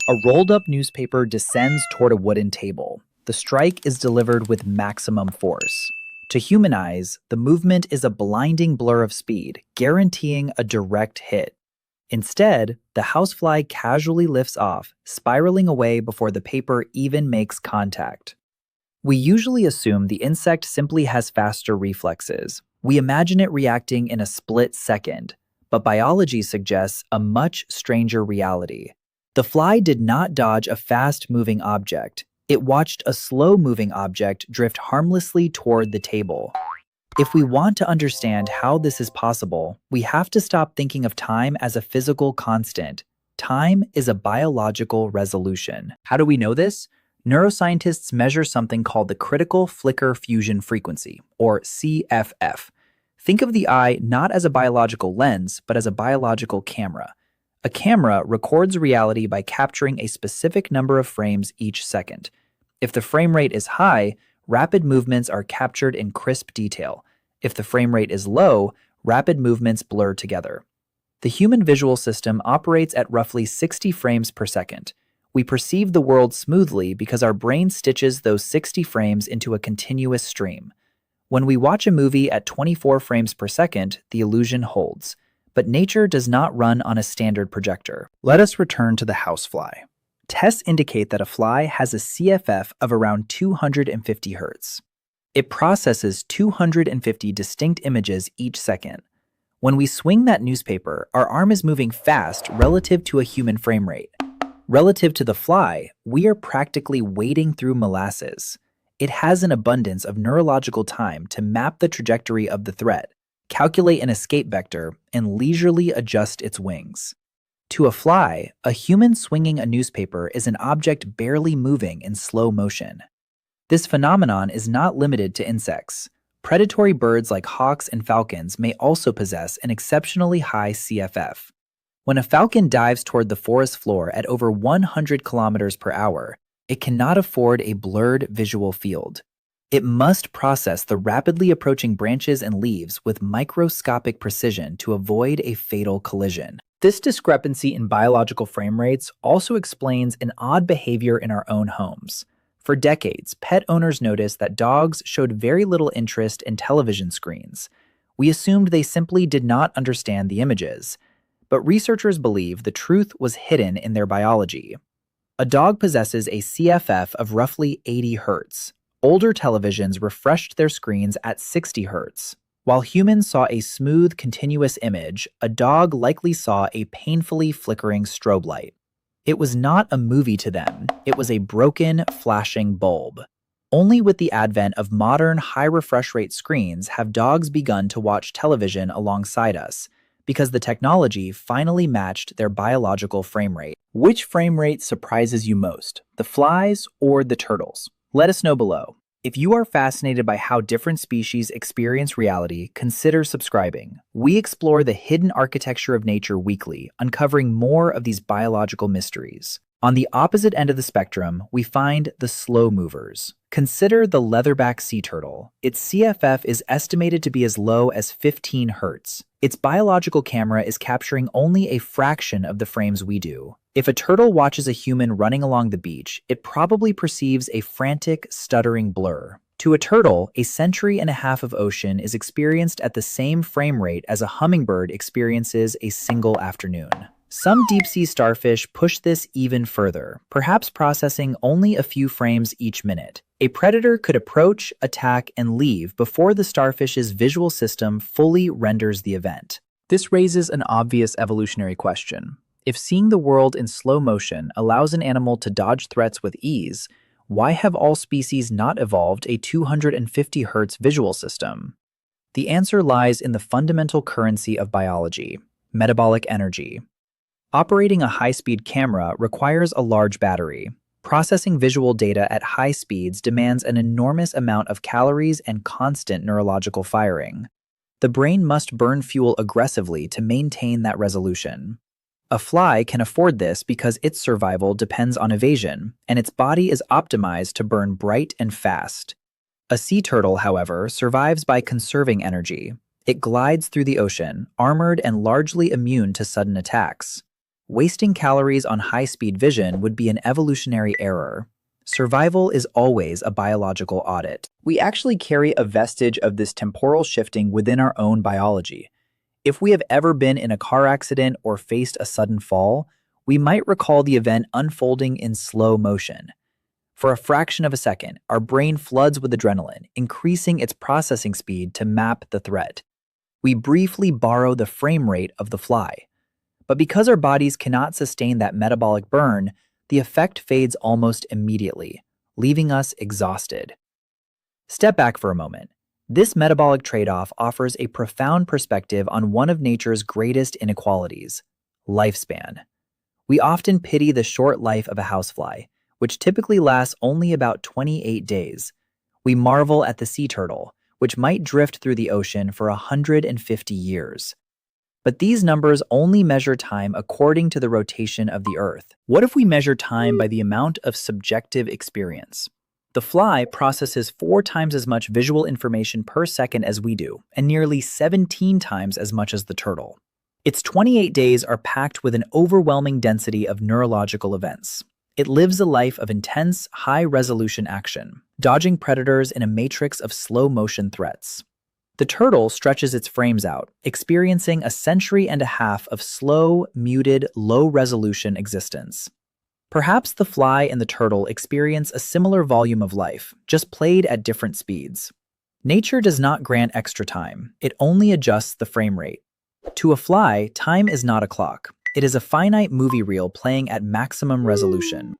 A rolled-up newspaper descends toward a wooden table. The strike is delivered with maximum force. To human eyes, the movement is a blinding blur of speed, guaranteeing a direct hit. Instead, the housefly casually lifts off, spiraling away before the paper even makes contact. We usually assume the insect simply has faster reflexes. We imagine it reacting in a split second, but biology suggests a much stranger reality. The fly did not dodge a fast-moving object. It watched a slow-moving object drift harmlessly toward the table. If we want to understand how this is possible, we have to stop thinking of time as a physical constant. Time is a biological resolution. How do we know this? Neuroscientists measure something called the critical flicker fusion frequency, or CFF. Think of the eye not as a biological lens, but as a biological camera. A camera records reality by capturing a specific number of frames each second. If the frame rate is high, rapid movements are captured in crisp detail. If the frame rate is low, rapid movements blur together. The human visual system operates at roughly 60 frames per second. We perceive the world smoothly because our brain stitches those 60 frames into a continuous stream. When we watch a movie at 24 frames per second, the illusion holds. But nature does not run on a standard projector. Let us return to the housefly. Tests indicate that a fly has a CFF of around 250 Hz. It processes 250 distinct images each second. When we swing that newspaper, our arm is moving fast relative to a human frame rate. Relative to the fly, we are practically wading through molasses. It has an abundance of neurological time to map the trajectory of the threat, calculate an escape vector, and leisurely adjust its wings. To a fly, a human swinging a newspaper is an object barely moving in slow motion. This phenomenon is not limited to insects. Predatory birds like hawks and falcons may also possess an exceptionally high CFF. When a falcon dives toward the forest floor at over 100 kilometers per hour, it cannot afford a blurred visual field. It must process the rapidly approaching branches and leaves with microscopic precision to avoid a fatal collision. This discrepancy in biological frame rates also explains an odd behavior in our own homes. For decades, pet owners noticed that dogs showed very little interest in television screens. We assumed they simply did not understand the images. But researchers believe the truth was hidden in their biology. A dog possesses a CFF of roughly 80 Hz. Older televisions refreshed their screens at 60 Hz. While humans saw a smooth, continuous image, a dog likely saw a painfully flickering strobe light. It was not a movie to them, it was a broken, flashing bulb. Only with the advent of modern, high refresh rate screens have dogs begun to watch television alongside us, because the technology finally matched their biological frame rate. Which frame rate surprises you most, the flies or the turtles? Let us know below. If you are fascinated by how different species experience reality, consider subscribing. We explore the hidden architecture of nature weekly, uncovering more of these biological mysteries. On the opposite end of the spectrum, we find the slow movers. Consider the leatherback sea turtle. Its CFF is estimated to be as low as 15 Hz. Its biological camera is capturing only a fraction of the frames we do. If a turtle watches a human running along the beach, it probably perceives a frantic, stuttering blur. To a turtle, a century and a half of ocean is experienced at the same frame rate as a hummingbird experiences a single afternoon. Some deep-sea starfish push this even further, perhaps processing only a few frames each minute. A predator could approach, attack, and leave before the starfish's visual system fully renders the event. This raises an obvious evolutionary question. If seeing the world in slow motion allows an animal to dodge threats with ease, why have all species not evolved a 250 Hz visual system? The answer lies in the fundamental currency of biology, metabolic energy. Operating a high-speed camera requires a large battery. Processing visual data at high speeds demands an enormous amount of calories and constant neurological firing. The brain must burn fuel aggressively to maintain that resolution. A fly can afford this because its survival depends on evasion, and its body is optimized to burn bright and fast. A sea turtle, however, survives by conserving energy. It glides through the ocean, armored and largely immune to sudden attacks. Wasting calories on high-speed vision would be an evolutionary error. Survival is always a biological audit. We actually carry a vestige of this temporal shifting within our own biology. If we have ever been in a car accident or faced a sudden fall, we might recall the event unfolding in slow motion. For a fraction of a second, our brain floods with adrenaline, increasing its processing speed to map the threat. We briefly borrow the frame rate of the fly. But because our bodies cannot sustain that metabolic burn, the effect fades almost immediately, leaving us exhausted. Step back for a moment. This metabolic trade-off offers a profound perspective on one of nature's greatest inequalities: lifespan. We often pity the short life of a housefly, which typically lasts only about 28 days. We marvel at the sea turtle, which might drift through the ocean for 150 years. But these numbers only measure time according to the rotation of the Earth. What if we measure time by the amount of subjective experience? The fly processes 4 times as much visual information per second as we do, and nearly 17 times as much as the turtle. Its 28 days are packed with an overwhelming density of neurological events. It lives a life of intense, high-resolution action, dodging predators in a matrix of slow-motion threats. The turtle stretches its frames out, experiencing a century and a half of slow, muted, low-resolution existence. Perhaps the fly and the turtle experience a similar volume of life, just played at different speeds. Nature does not grant extra time, it only adjusts the frame rate. To a fly, time is not a clock. It is a finite movie reel playing at maximum resolution.